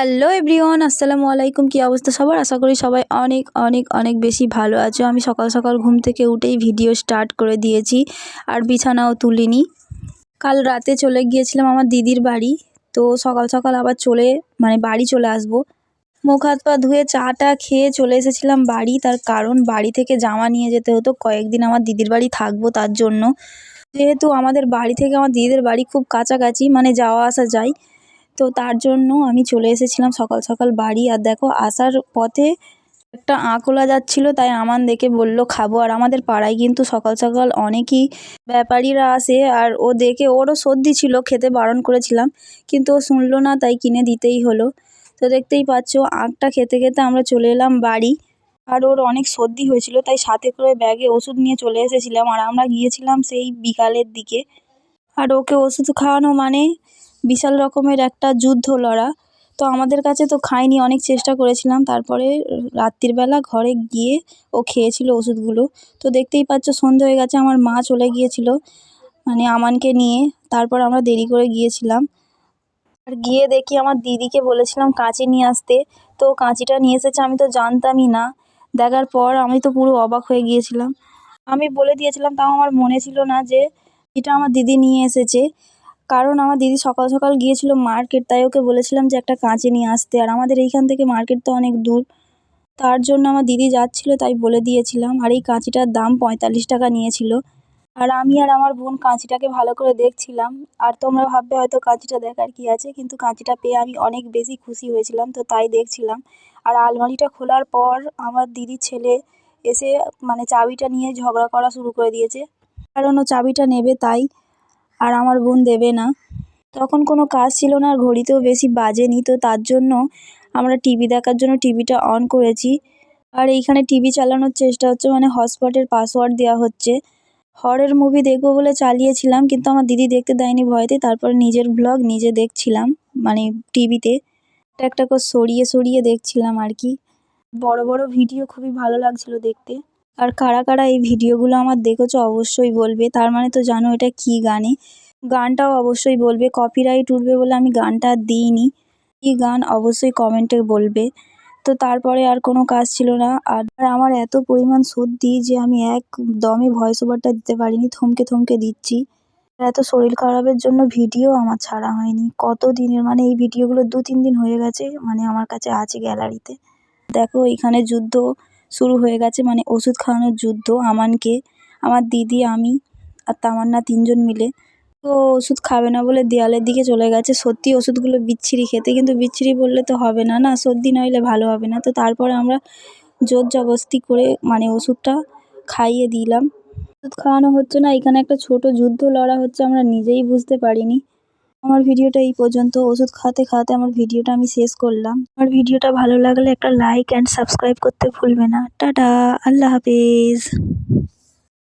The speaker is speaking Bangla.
হ্যালো এভরিওয়ান, আসসালামু আলাইকুম। কী অবস্থা সবার? আশা করি সবাই অনেক অনেক অনেক বেশি ভালো আছো। আমি সকাল সকাল ঘুম থেকে উঠেই ভিডিও স্টার্ট করে দিয়েছি, আর বিছানাও তুলিনি। কাল রাতে চলে গিয়েছিলাম আমার দিদির বাড়ি, তো সকাল সকাল আবার বাড়ি চলে আসবো। মুখ হাত পা ধুয়ে চাটা খেয়ে চলে এসেছিলাম বাড়ি। তার কারণ বাড়ি থেকে জামা নিয়ে যেতে হতো, কয়েকদিন আমার দিদির বাড়ি থাকবো তার জন্য। যেহেতু আমাদের বাড়ি থেকে আমার দিদিদের বাড়ি খুব কাছাকাছি, যাওয়া আসা যায়, তো তার জন্য আমি চলে এসেছিলাম সকাল সকাল বাড়ি। আর দেখো, আসার পথে একটা আঁকোলা যাচ্ছিলো, তাই আমান দেখে বলল খাবো। আর আমাদের পাড়ায় কিন্তু সকাল সকাল অনেকই ব্যাপারীরা আসে, আর ও দেখে ওরও সর্দি ছিল, খেতে বারণ করেছিলাম কিন্তু ও শুনলো না, তাই কিনে দিতেই হলো। তো দেখতেই পাচ্ছ, আঁকটা খেতে খেতে আমরা চলে এলাম বাড়ি। আর ওর অনেক সর্দি হয়েছিল, তাই সাথে করে ব্যাগে ওষুধ নিয়ে চলে এসেছিলাম। আর আমরা গিয়েছিলাম সেই বিকালের দিকে। আর ওকে ওষুধ খাওয়ানো মানে বিশাল রকমের একটা যুদ্ধ লড়া। তো আমাদের কাছে তো খাইনি, অনেক চেষ্টা করেছিলাম। তারপরে রাত্রিবেলা ঘরে গিয়ে ও খেয়েছিল ওষুধগুলো। তো দেখতেই পাচ্ছ, সন্ধে হয়ে গেছে, আমার মা চলে গিয়েছিল আমানকে নিয়ে। তারপর আমরা দেরি করে গিয়েছিলাম। আর গিয়ে দেখি আমার দিদিকে বলেছিলাম কাঁচি নিয়ে আসতে, তো কাঁচিটা নিয়ে এসেছে। আমি তো জানতামই না। দেখার পর আমি তো পুরো অবাক হয়ে গিয়েছিলাম। আমি বলে দিয়েছিলাম, তাও আমার মনে ছিল না যে এটা আমার দিদি নিয়ে এসেছে। কারণ আমার দিদি সকাল সকাল গিয়েছিল মার্কেট, তাই ওকে বলেছিলাম যে একটা কাঁচি নিয়ে আসতে। আর আমাদের এইখান থেকে মার্কেট তো অনেক দূর, তার জন্য আমার দিদি যাচ্ছিল, তাই বলে দিয়েছিলাম। আর এই কাঁচিটার দাম 45 টাকা নিয়েছিল। আর আমি আর আমার বোন কাঁচিটাকে ভালো করে দেখছিলাম। আর তোমরা ভাববে হয়তো কাঁচিটা দেখার কী আছে, কিন্তু কাঁচিটা পেয়ে আমি অনেক বেশি খুশি হয়েছিলাম, তো তাই দেখছিলাম। আর আলমারিটা খোলার পর আমার দিদির ছেলে এসে চাবিটা নিয়ে ঝগড়া করা শুরু করে দিয়েছে, কারণ ও চাবিটা নেবে তাই। আর আমার বোন দেবে না। তখন কোনো কাজ ছিল না, আর ঘড়িতেও বেশি বাজেনি, তো তার জন্য আমরা টিভি দেখার জন্য টিভিটা অন করেছি। আর এইখানে টিভি চালানোর চেষ্টা হচ্ছে, হটস্পটের পাসওয়ার্ড দেওয়া হচ্ছে। হরর মুভি দেখবো বলে চালিয়েছিলাম, কিন্তু আমার দিদি দেখতে দেয়নি ভয়েতে। তারপর নিজের ব্লগ নিজে দেখছিলাম, টিভিতে একটা একটা করে সরিয়ে সরিয়ে দেখছিলাম আর কি। বড় বড় ভিডিও খুবই ভালো লাগছিল দেখতে। আর কারা কারা এই ভিডিওগুলো আমার দেখেছো অবশ্যই বলবে। তার তো জানো এটা কী গানটাও অবশ্যই বলবে। কপিরাইট উঠবে বলে আমি গানটা দিইনি। কী গান অবশ্যই কমেন্টে বলবে। তো তারপরে আর কোনো কাজ ছিল না। আর আমার এত পরিমাণ সর্দি যে আমি একদমই ভয়েস ওভারটা দিতে পারিনি, থমকে থমকে দিচ্ছি। এত শরীর খারাপের জন্য ভিডিও আমার ছাড়া হয়নি কত দিনের। এই ভিডিওগুলো 2-3 দিন হয়ে গেছে, আমার কাছে আছে গ্যালারিতে। দেখো, এখানে যুদ্ধ শুরু হয়ে গেছে, ওষুধ খাওয়ানোর যুদ্ধ। আমানকে, আমার দিদি, আমি আর তামান্না 3 জন মিলে। তো ওষুধ খাবে না বলে দেয়ালের দিকে চলে গেছে। সত্যি ওষুধগুলো বিচ্ছিরি খেতে, কিন্তু বিচ্ছিরি বললে তো হবে না, সর্দি নইলে ভালো হবে না। তো তারপরে আমরা জোর জবরদস্তি করে ওষুধটা খাইয়ে দিলাম। ওষুধ খাওয়ানো হচ্ছে না, এখানে একটা ছোট যুদ্ধ লড়া হচ্ছে, আমরা নিজেই বুঝতে পারিনি। আমার ভিডিওটা এই পর্যন্ত। ওষুধ খাওয়াতে খাওয়াতে আমার ভিডিওটা আমি শেষ করলাম। আমার ভিডিওটা ভালো লাগলে একটা লাইক অ্যান্ড সাবস্ক্রাইব করতে ভুলবে না। টাটা, আল্লাহ হাফেজ।